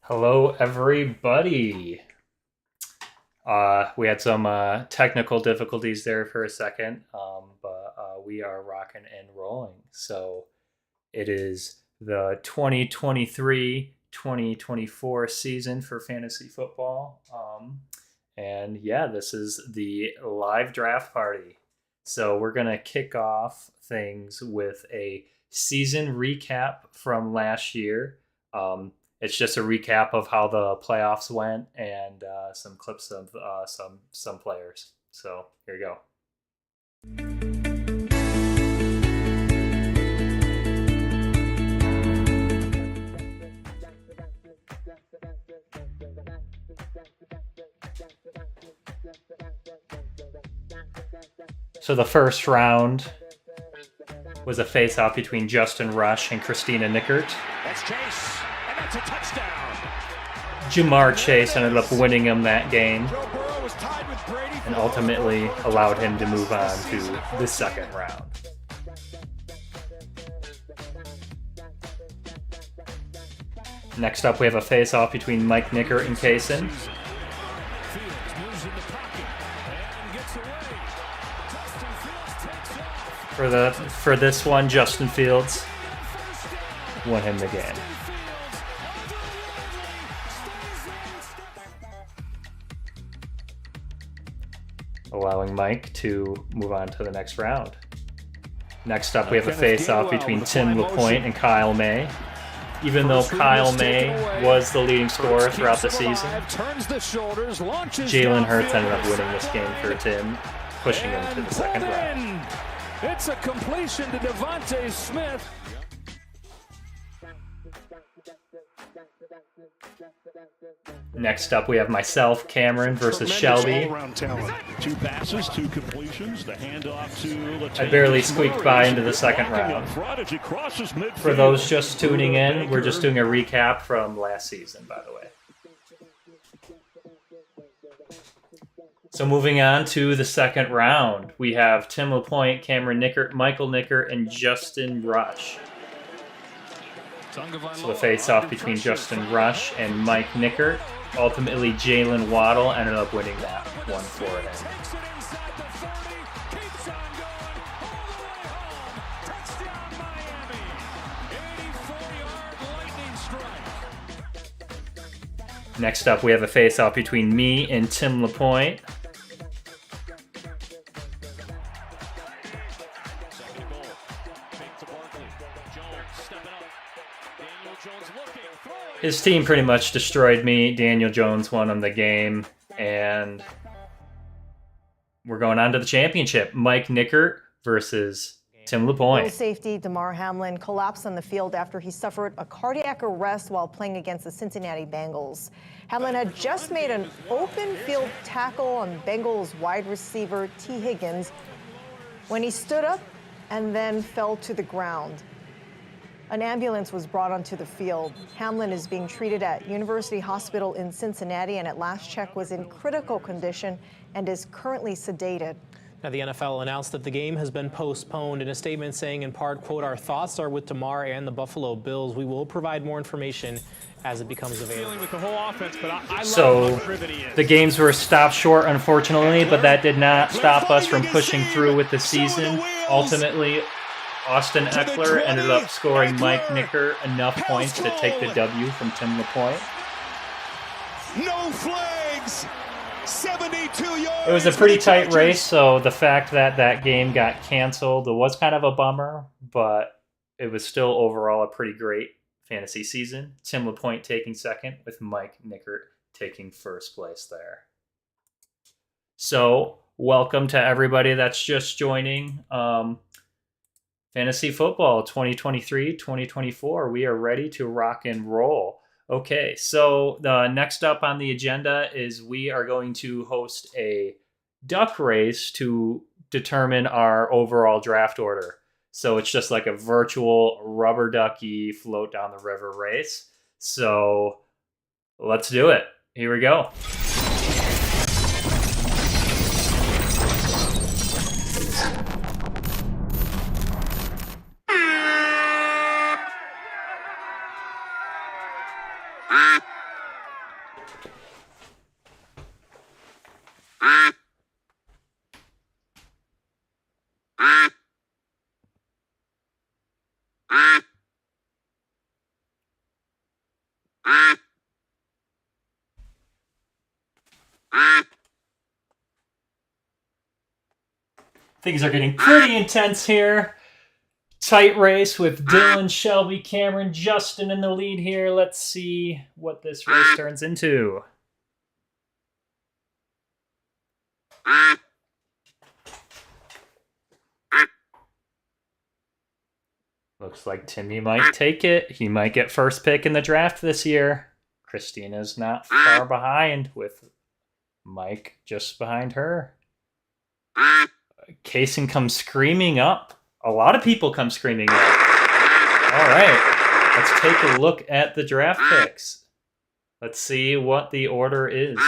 Hello, everybody. We had some technical difficulties there for a second, but we are rocking and rolling. So it is the 2023-2024 season for fantasy football. And yeah, this is the live draft party. So we're going to kick off things with a season recap from last year. It's just a recap of how the playoffs went and some clips of some players. So here you go. So the first round was a face-off between Justin Rush and Christina Nickert. That's Chase, and that's a touchdown. Ja'Marr Chase ended up winning him that game and ultimately allowed him to move on to the second round. Next up, we have a face-off between Mike Nickert and Kaysen. For this one, Justin Fields won him the game. Allowing Mike to move on to the next round. Next up, we have a face-off between Tim LaPointe and Kyle May. Even though Kyle May was the leading scorer throughout the season, Jalen Hurts ended up winning this game for Tim, pushing him to the second round. It's a completion to Devontae Smith. Next up, we have myself, Cameron, versus Shelby. Two passes, two completions, the handoff to I barely squeaked by into the second round. For those just tuning in, we're just doing a recap from last season, by the way. So moving on to the second round, we have Tim LaPointe, Cameron Nickert, Michael Nickert, and Justin Rush. So the face-off between Justin Rush and Mike Nickert. Ultimately, Jalen Waddle ended up winning that one for him. Next up, we have a face-off between me and Tim LaPointe. His team pretty much destroyed me. Daniel Jones won him the game, and we're going on to the championship. Mike Nickert versus Tim LaPointe. Bills safety Damar Hamlin collapsed on the field after he suffered a cardiac arrest while playing against the Cincinnati Bengals. Hamlin had just made an open field tackle on Bengals wide receiver T. Higgins when he stood up and then fell to the ground. An ambulance was brought onto the field. Hamlin is being treated at University Hospital in Cincinnati and at last check was in critical condition and is currently sedated. Now, the NFL announced that the game has been postponed in a statement saying, in part, quote, "Our thoughts are with Damar and the Buffalo Bills. We will provide more information as it becomes available." With the whole offense, but I So the games were stopped short, unfortunately, but that did not stop us from pushing through with the season. Ultimately, Austin Eckler ended up scoring Mike Nickert enough points to take the W from Tim LaPointe. No flags. 72 yards. It was a pretty tight race, so the fact that that game got canceled was kind of a bummer, but it was still overall a pretty great fantasy season. Tim LaPointe taking second, with Mike Nickert taking first place there. So, welcome to everybody that's just joining. Fantasy Football 2023-2024. We are ready to rock and roll. Okay, so the next up on the agenda is we are going to host a duck race to determine our overall draft order. So it's just like a virtual rubber ducky float down the river race. So let's do it. Here we go. Things are getting pretty intense here. Tight race with Dylan, Shelby, Cameron, Justin in the lead here. Let's see what this race turns into. Looks like Timmy might take it. He might get first pick in the draft this year. Christina's not far behind with Mike just behind her. Kaysen comes screaming up. A lot of people come screaming up. All right, let's take a look at the draft picks. Let's see what the order is.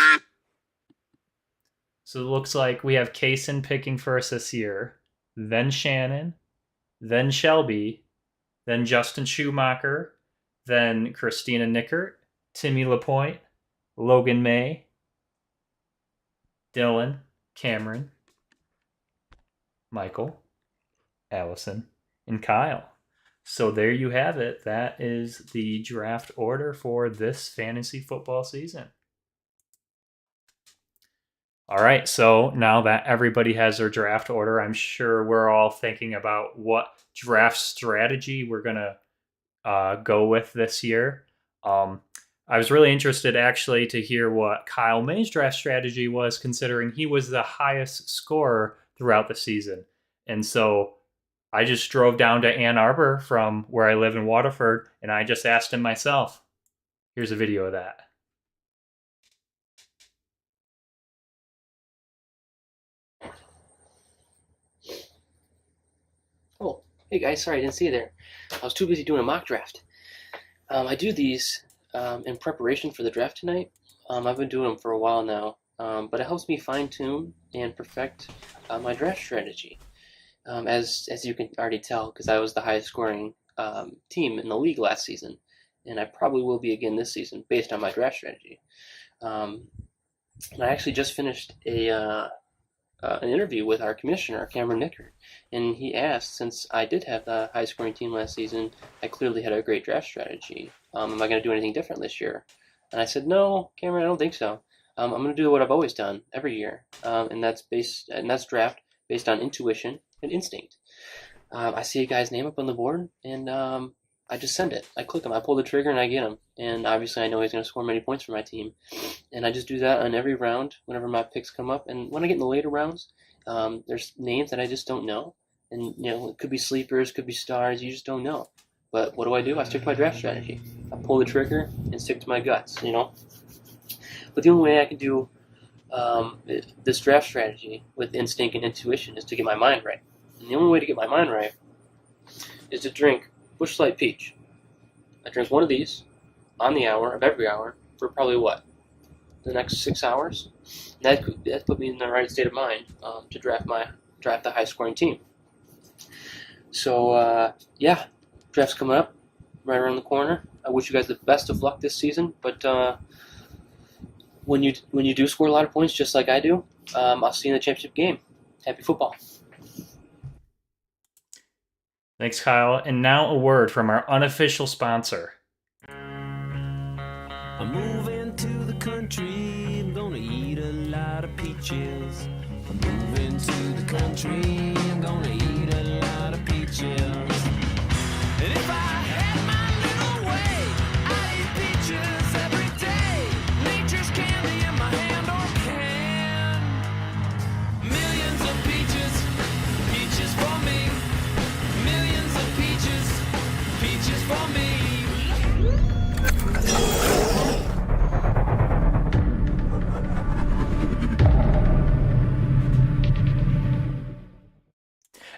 So it looks like we have Kaysen picking first this year, then Shannon, then Shelby, then Justin Schumacher, then Christina Nickert, Timmy LaPointe, Logan May, Dylan, Cameron, Michael, Allison, and Kyle. So there you have it. That is the draft order for this fantasy football season. All right, so now that everybody has their draft order, I'm sure we're all thinking about what draft strategy we're going to go with this year. I was really interested actually to hear what Kyle May's draft strategy was, considering he was the highest scorer throughout the season. And so I just drove down to Ann Arbor from where I live in Waterford, and I just asked him myself. Here's a video of that. Oh, hey guys, sorry I didn't see you there. I was too busy doing a mock draft. I do these in preparation for the draft tonight. I've been doing them for a while now, but it helps me fine-tune and perfect my draft strategy. As you can already tell, because I was the highest scoring team in the league last season, and I probably will be again this season based on my draft strategy. And I actually just finished an interview with our commissioner, Cameron Nickert, and he asked, since I did have the high scoring team last season, I clearly had a great draft strategy. Am I going to do anything different this year? And I said, no, Cameron, I don't think so. I'm going to do what I've always done every year, and that's draft based on intuition and instinct. I see a guy's name up on the board, and I just send it. I click him, I pull the trigger, and I get him. And obviously I know he's going to score many points for my team. And I just do that on every round whenever my picks come up. And when I get in the later rounds, there's names that I just don't know. And, it could be sleepers, could be stars, you just don't know. But what do? I stick to my draft strategy. I pull the trigger and stick to my guts, But the only way I can do this draft strategy with instinct and intuition is to get my mind right. And the only way to get my mind right is to drink Busch Light Peach. I drink one of these on the hour of every hour for probably the next 6 hours. And that put me in the right state of mind to draft the high scoring team. So draft's coming up right around the corner. I wish you guys the best of luck this season. But when you do score a lot of points, just like I do, I'll see you in the championship game. Happy football. Thanks, Kyle. And now a word from our unofficial sponsor. I'm moving to the country. I'm gonna eat a lot of peaches. I'm moving to the country. I'm gonna eat a lot of peaches. And if I had my little way, I'd eat peaches every day. Nature's candy in my hand or can. Millions of peaches, peaches for me. Millions of peaches, peaches for me.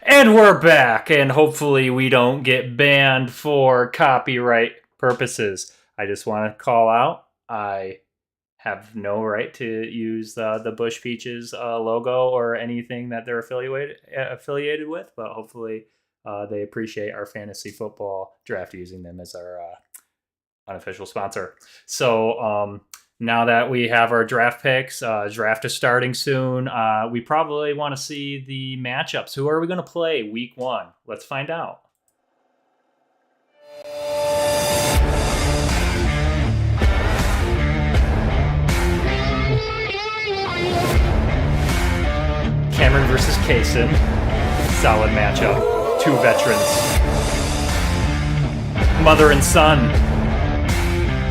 And we're back, and hopefully we don't get banned for copyright purposes. I just want to call out, I have no right to use the Busch Peaches logo or anything that they're affiliated with, but hopefully they appreciate our fantasy football draft using them as our unofficial sponsor. So now that we have our draft picks, draft is starting soon. We probably want to see the matchups. Who are we going to play week 1? Let's find out. Cameron versus Kaysen. solid matchup. Two veterans. Mother and son.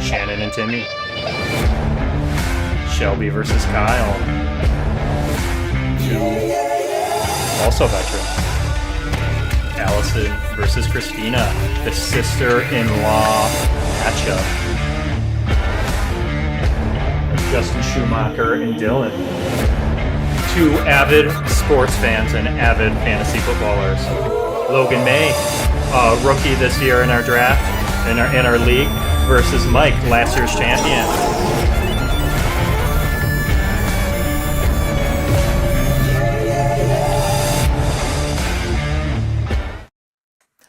Shannon and Timmy. Shelby versus Kyle. Two also veterans. Allison versus Christina, the sister-in-law matchup. Justin Schumacher and Dylan. Two avid sports fans and avid fantasy footballers. Logan May, rookie this year in our draft, in our league, versus Mike, last year's champion.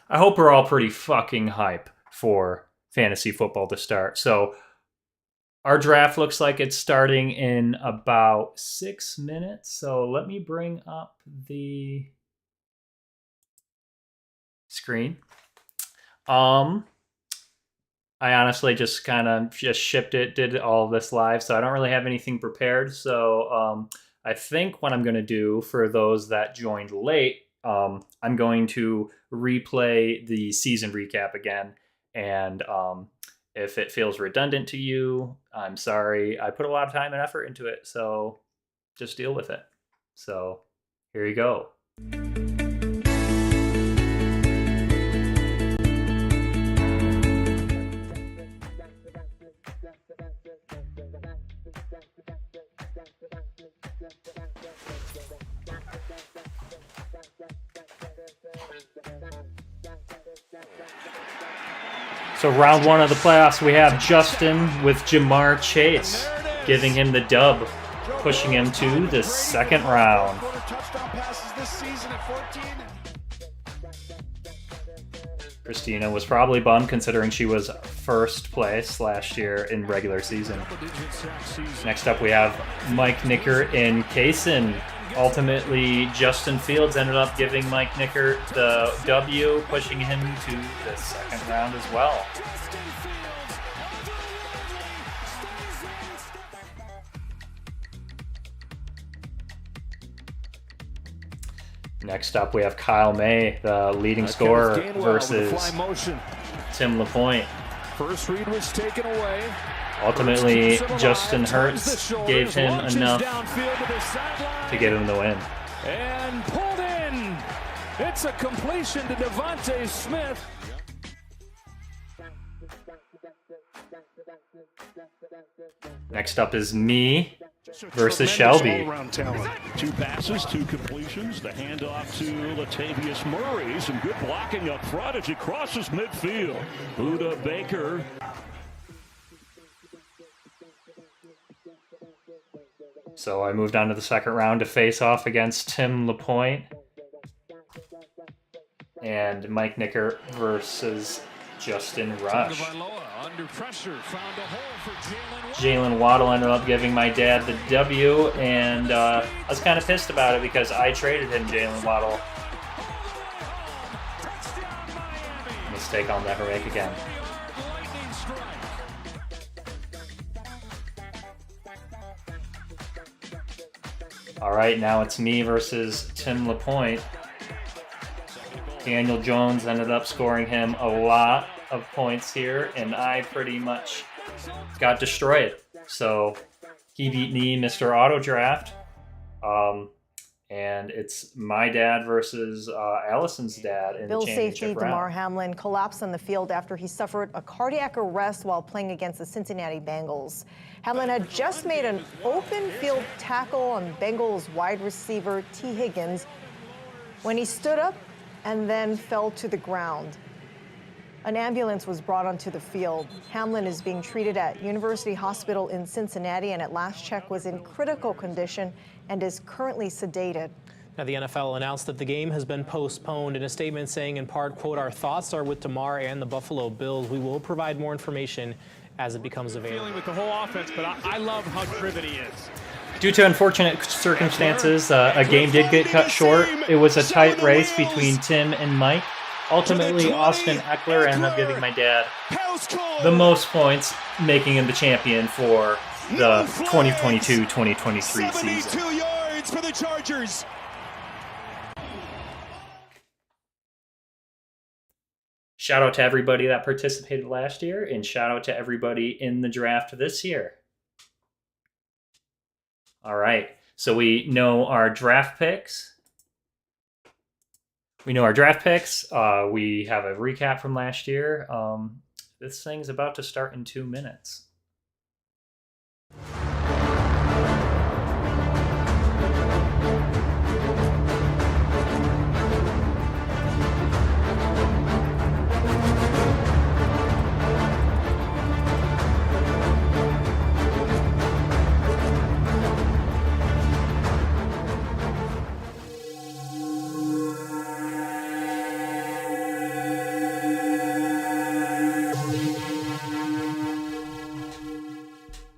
I hope we're all pretty fucking hype for fantasy football to start. So our draft looks like it's starting in about 6 minutes. So let me bring up the screen. I honestly just shipped it, did all this live, so I don't really have anything prepared. So I think what I'm going to do for those that joined late, I'm going to replay the season recap again. And if it feels redundant to you, I'm sorry. I put a lot of time and effort into it, so just deal with it. So here you go. So round one of the playoffs, we have Justin with Jamar Chase, giving him the dub, pushing him to the second round. Christina was probably bummed considering she was first place last year in regular season. Next up, we have Mike Nicker and Kaysen. Ultimately, Justin Fields ended up giving Mike Nicker the W, pushing him to the second round as well. Next up, we have Kyle May, the leading scorer, versus Tim LaPointe. First read was taken away. Ultimately, Justin Hurts gave him enough to get him the win. And pulled in. It's a completion to Devontae Smith. Next up is me versus Shelby. All-around talent. 2 passes, 2 completions. The handoff to Latavius Murray. Some good blocking up front as he crosses midfield. Buda Baker. So I moved on to the second round to face off against Tim LaPointe and Mike Nicker versus Justin Rush. Jalen Waddle ended up giving my dad the W, and I was kind of pissed about it because I traded him Jalen Waddle. Mistake I'll never make again. All right, now it's me versus Tim LaPointe. Daniel Jones ended up scoring him a lot of points here, and I pretty much got destroyed. So he beat me, Mr. Auto Draft. And it's my dad versus Allison's dad in Bills the championship safety round. Damar Hamlin collapsed on the field after he suffered a cardiac arrest while playing against the Cincinnati Bengals. Hamlin had just made an open field tackle on Bengals wide receiver T. Higgins when he stood up and then fell to the ground. An ambulance was brought onto the field. Hamlin is being treated at University Hospital in Cincinnati and at last check was in critical condition and is currently sedated. Now, the NFL announced that the game has been postponed in a statement saying, in part, quote, "Our thoughts are with Damar and the Buffalo Bills. We will provide more information as it becomes available." Feeling with the whole offense, but I love how driven he is. Due to unfortunate circumstances, a game did get cut short. It was a tight race between Tim and Mike. Ultimately, Austin Eckler ended up giving my dad the most points, making him the champion for the 2022-2023 season. 72 yards for the Chargers. Shout out to everybody that participated last year, and shout out to everybody in the draft this year. All right, so we know our draft picks. We have a recap from last year. This thing's about to start in 2 minutes.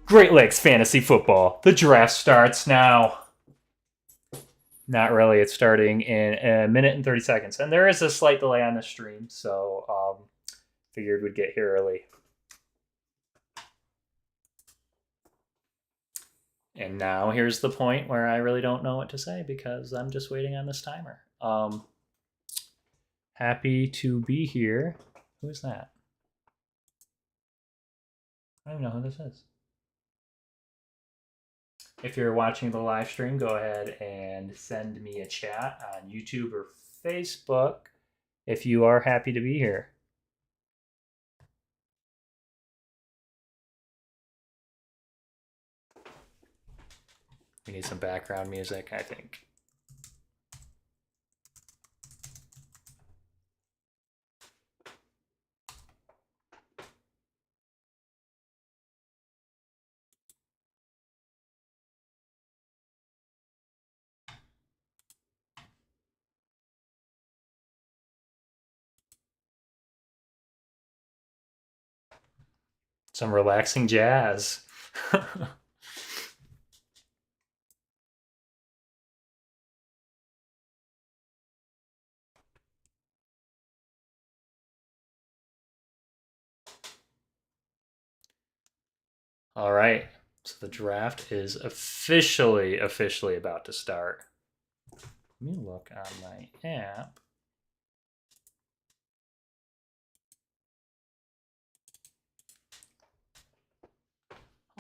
Great Lakes Fantasy Football. The draft starts now. Not really. It's starting in a minute and 30 seconds. And there is a slight delay on the stream, so figured we'd get here early. And now here's the point where I really don't know what to say because I'm just waiting on this timer. Happy to be here. Who is that? I don't even know who this is. If you're watching the live stream, go ahead and send me a chat on YouTube or Facebook if you are happy to be here. We need some background music, I think. Some relaxing jazz. All right, so the draft is officially about to start. Let me look on my app.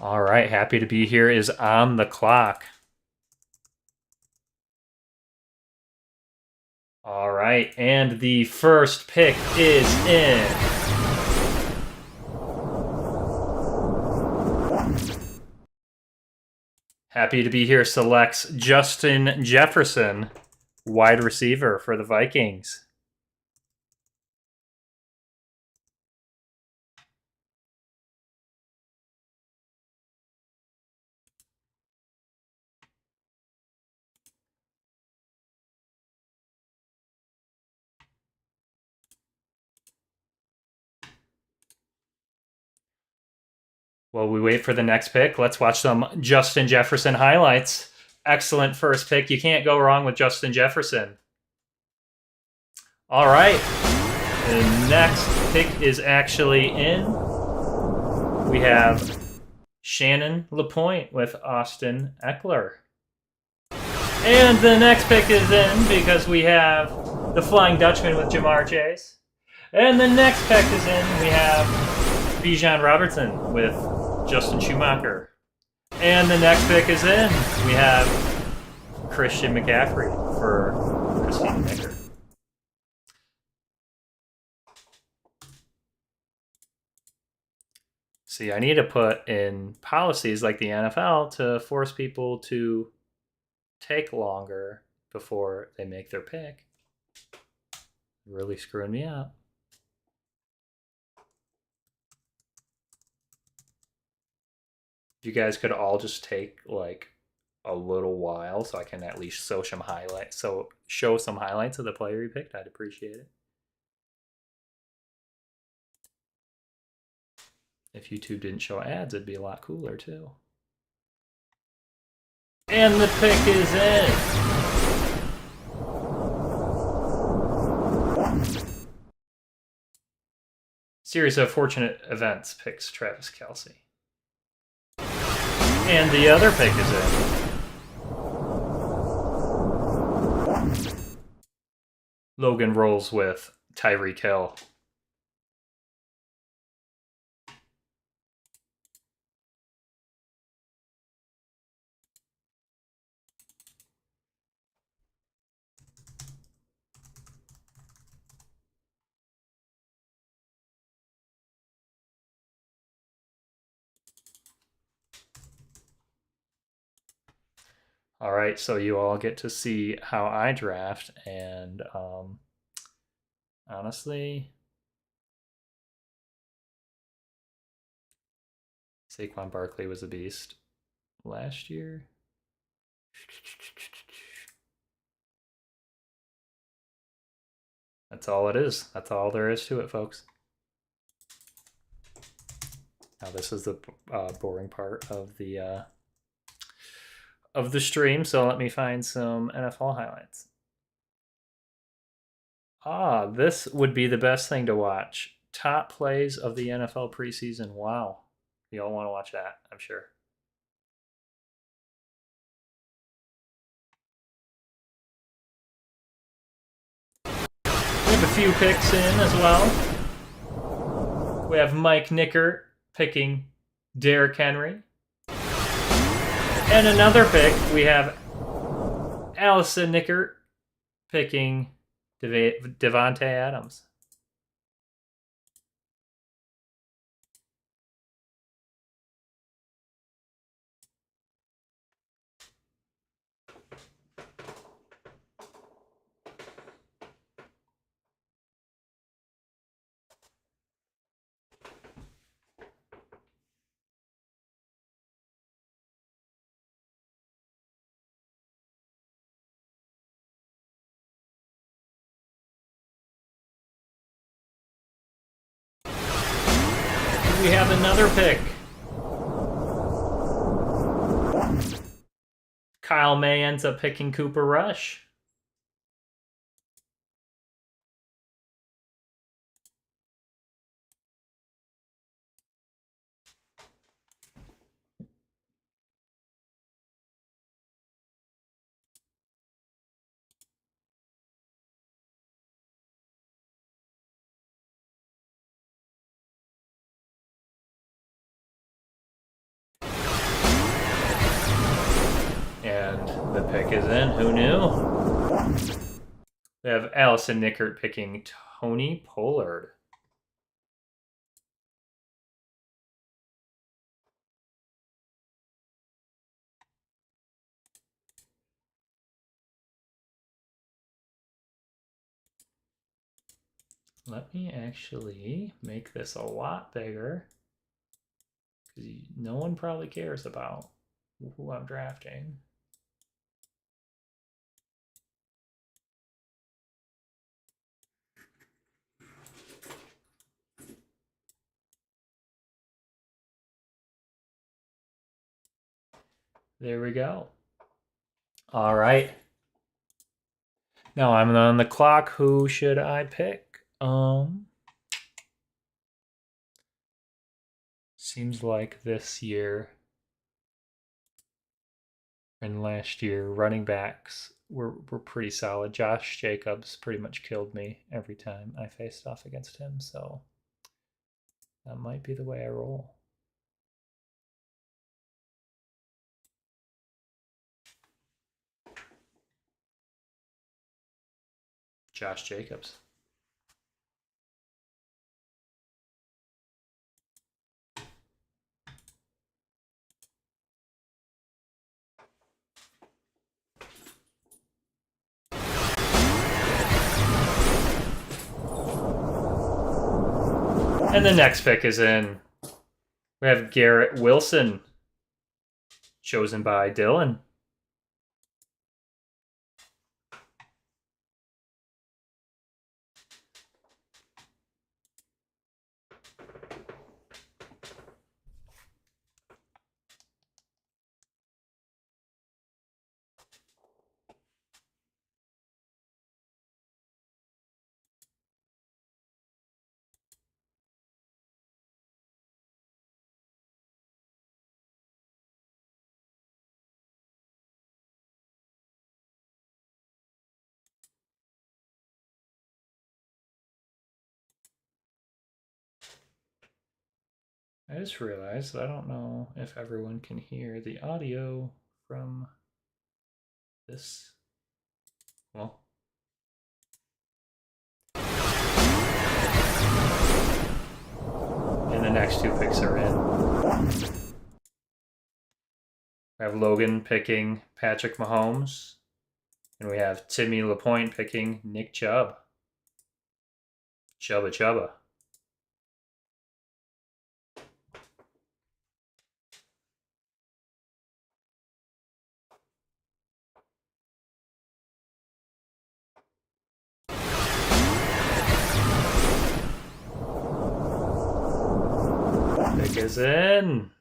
All right, happy to be here is on the clock. All right, and the first pick is in. Happy to be here selects Justin Jefferson, wide receiver for the Vikings. While we wait for the next pick, let's watch some Justin Jefferson highlights. Excellent first pick. You can't go wrong with Justin Jefferson. All right. The next pick is actually in. We have Shannon LaPointe with Austin Eckler. And the next pick is in because we have the Flying Dutchman with Jamar Chase. And the next pick is in. We have Bijan Robertson with Justin Schumacher. And the next pick is in. We have Christian McCaffrey for Christina Baker. See, I need to put in policies like the NFL to force people to take longer before they make their pick. Really screwing me up. You guys could all just take like a little while so I can at least show some highlights. So show some highlights of the player you picked. I'd appreciate it. If YouTube didn't show ads, it'd be a lot cooler too. And the pick is in. Series of Fortunate Events picks Travis Kelce. And the other pick is in. Logan rolls with Tyreek Hill. All right, so you all get to see how I draft, and honestly, Saquon Barkley was a beast last year. That's all it is. That's all there is to it, folks. Now this is the boring part of the stream, so let me find some NFL highlights. This would be the best thing to watch. Top plays of the NFL preseason. Wow. You all want to watch that, I'm sure. We have a few picks in as well. We have Mike Nickert picking Derrick Henry. And another pick, we have Allison Nickert picking Davante Adams. We have another pick. Kyle May ends up picking Cooper Rush. And the pick is in. Who knew? We have Allison Nickert picking Tony Pollard. Let me actually make this a lot bigger, because no one probably cares about who I'm drafting. There we go. All right. Now I'm on the clock. Who should I pick? Seems like this year and last year, running backs were pretty solid. Josh Jacobs pretty much killed me every time I faced off against him, so that might be the way I roll. Josh Jacobs. And the next pick is in. We have Garrett Wilson, chosen by Dylan. I just realized I don't know if everyone can hear the audio from this. Well. And the next two picks are in. We have Logan picking Patrick Mahomes. And we have Timmy LaPointe picking Nick Chubb. Chubba Chubba. Pick is in.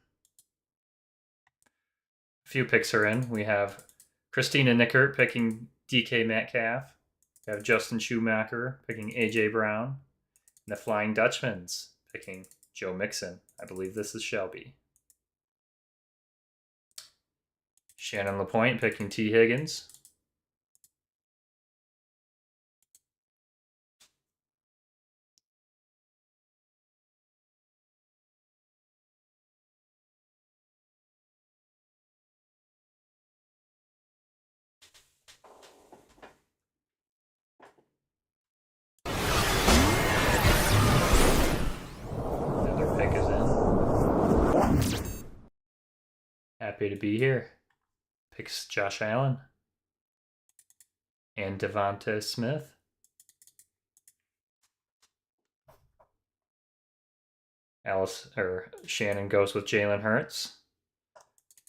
A few picks are in. We have Christina Nickert picking DK Metcalf. We have Justin Schumacher picking AJ Brown. And the Flying Dutchmans picking Joe Mixon. I believe this is Shelby. Shannon LaPointe picking T. Higgins. Another pick is in. Happy to be here. Picks Josh Allen and Devonta Smith. Shannon goes with Jalen Hurts.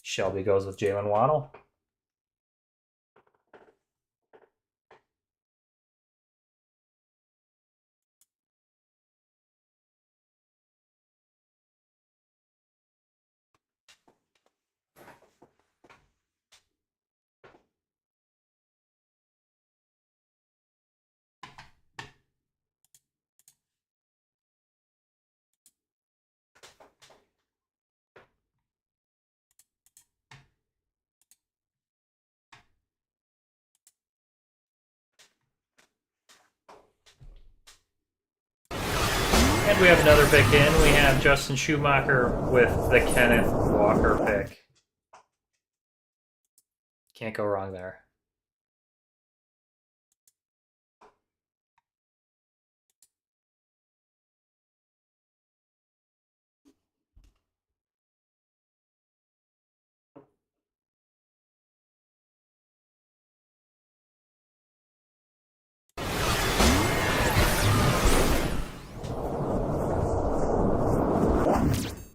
Shelby goes with Jalen Waddle. And we have another pick in. We have Justin Schumacher with the Kenneth Walker pick. Can't go wrong there.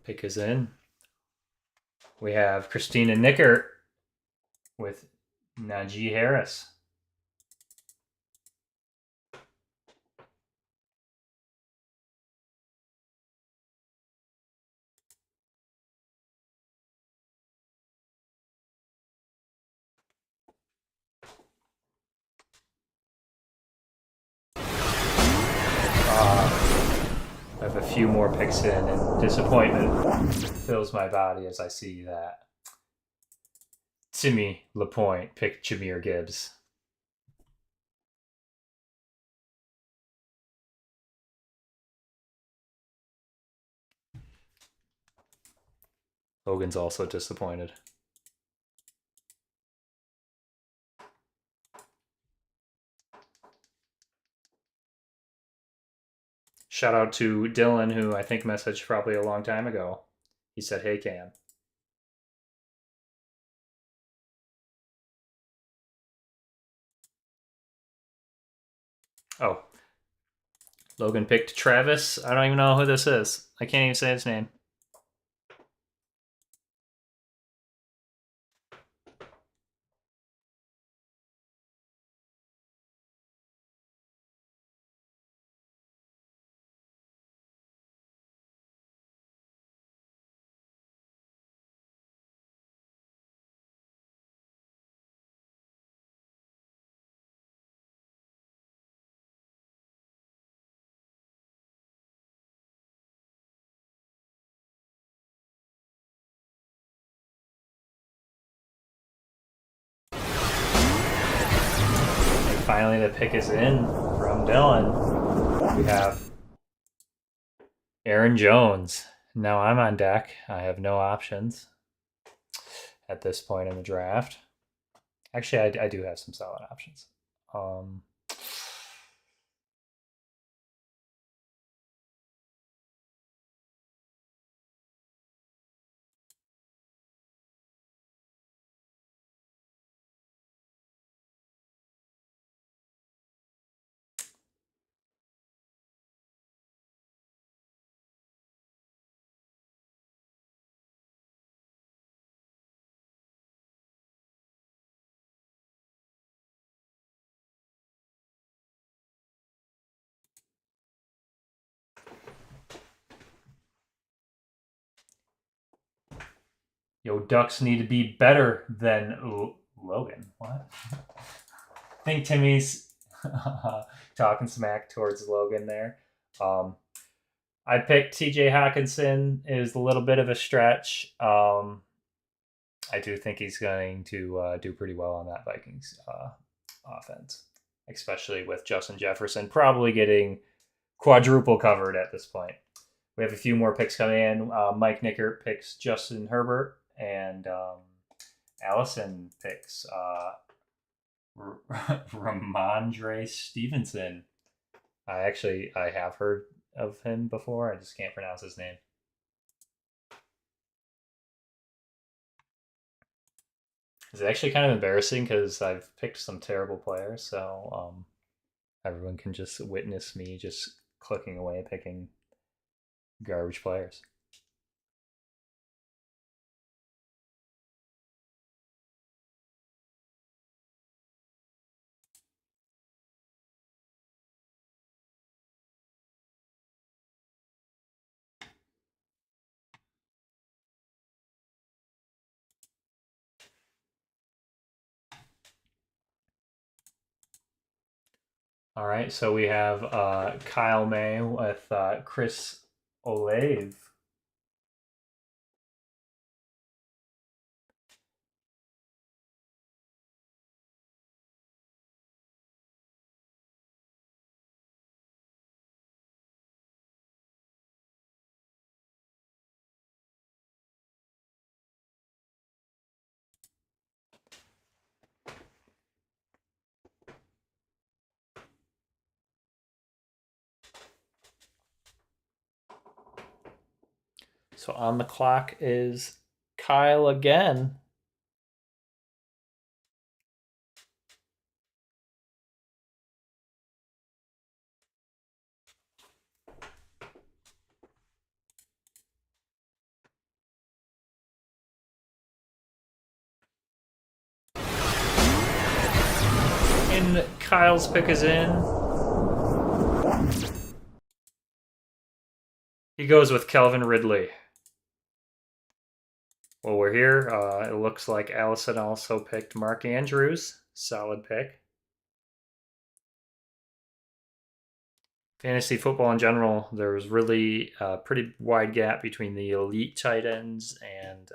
Pick is in. We have Christina Nickert with Najee Harris. I have a few more picks in, and disappointment fills my body as I see that Timmy LaPointe picked Jahmyr Gibbs. Logan's also disappointed. Shout out to Dylan, who I think messaged probably a long time ago. He said, "Hey, Cam." Oh. Logan picked Travis. I don't even know who this is. I can't even say his name. Finally, the pick is in from Dylan. We have Aaron Jones. Now I'm on deck. I have no options at this point in the draft. Actually, I do have some solid options. Yo, Ducks need to be better than Logan. What? I think Timmy's talking smack towards Logan there. I picked TJ Hawkinson. Is a little bit of a stretch. I do think he's going to do pretty well on that Vikings offense, especially with Justin Jefferson probably getting quadruple covered at this point. We have a few more picks coming in. Mike Nickert picks Justin Herbert, and Allison picks Ramondre Stevenson. I have heard of him before. I just can't pronounce his name. It's actually kind of embarrassing because I've picked some terrible players, so everyone can just witness me just clicking away picking garbage players. All right, so we have Kyle May with Chris Olave. So on the clock is Kyle again. And Kyle's pick is in. He goes with Calvin Ridley. Well, we're here. It looks like Allison also picked Mark Andrews. Solid pick. Fantasy football in general, there's really a pretty wide gap between the elite tight ends and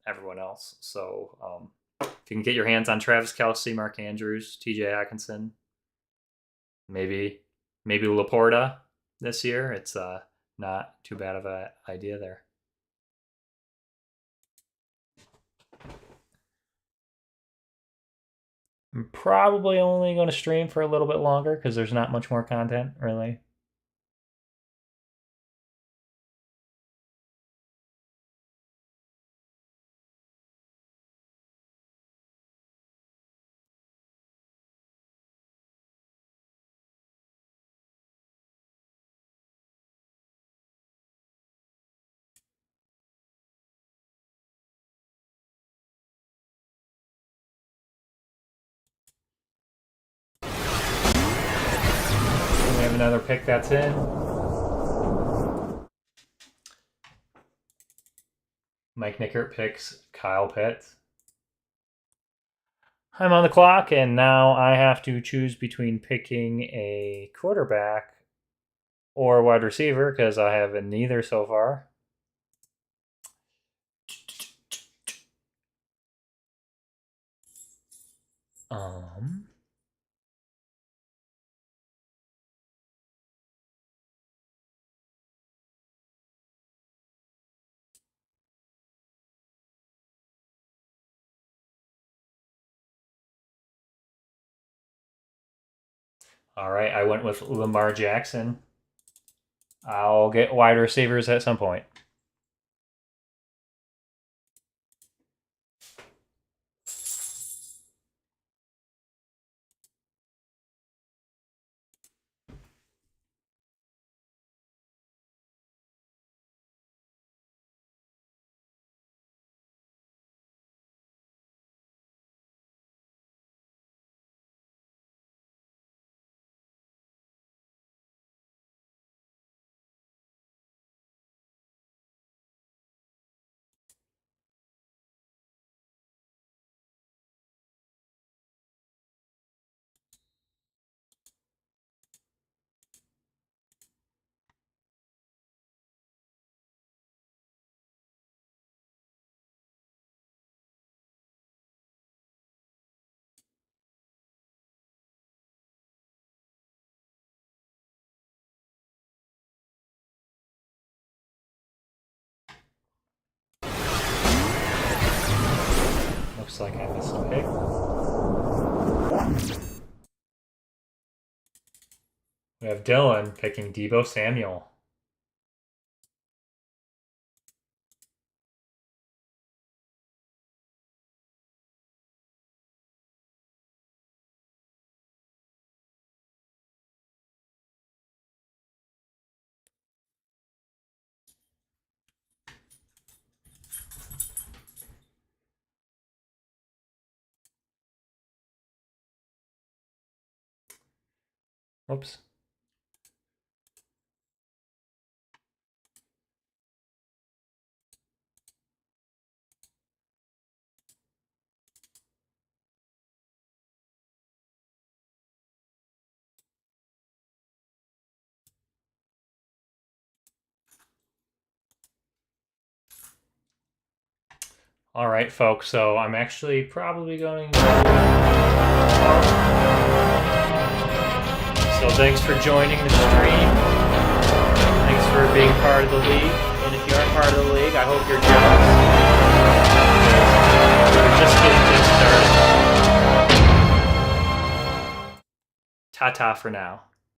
everyone else. So if you can get your hands on Travis Kelce, Mark Andrews, TJ Hockenson, maybe Laporta this year, it's not too bad of an idea there. I'm probably only going to stream for a little bit longer because there's not much more content, really. We have another pick that's in. Mike Nickert picks Kyle Pitts. I'm on the clock, and now I have to choose between picking a quarterback or wide receiver because I have neither so far. All right, I went with Lamar Jackson. I'll get wide receivers at some point. Looks like I missed a pick. We have Dylan picking Deebo Samuel. Oops. All right, folks. So I'm actually probably going to... So thanks for joining the stream. Thanks for being part of the league. And if you aren't part of the league, I hope you're jealous. We're just getting things started. Ta-ta for now.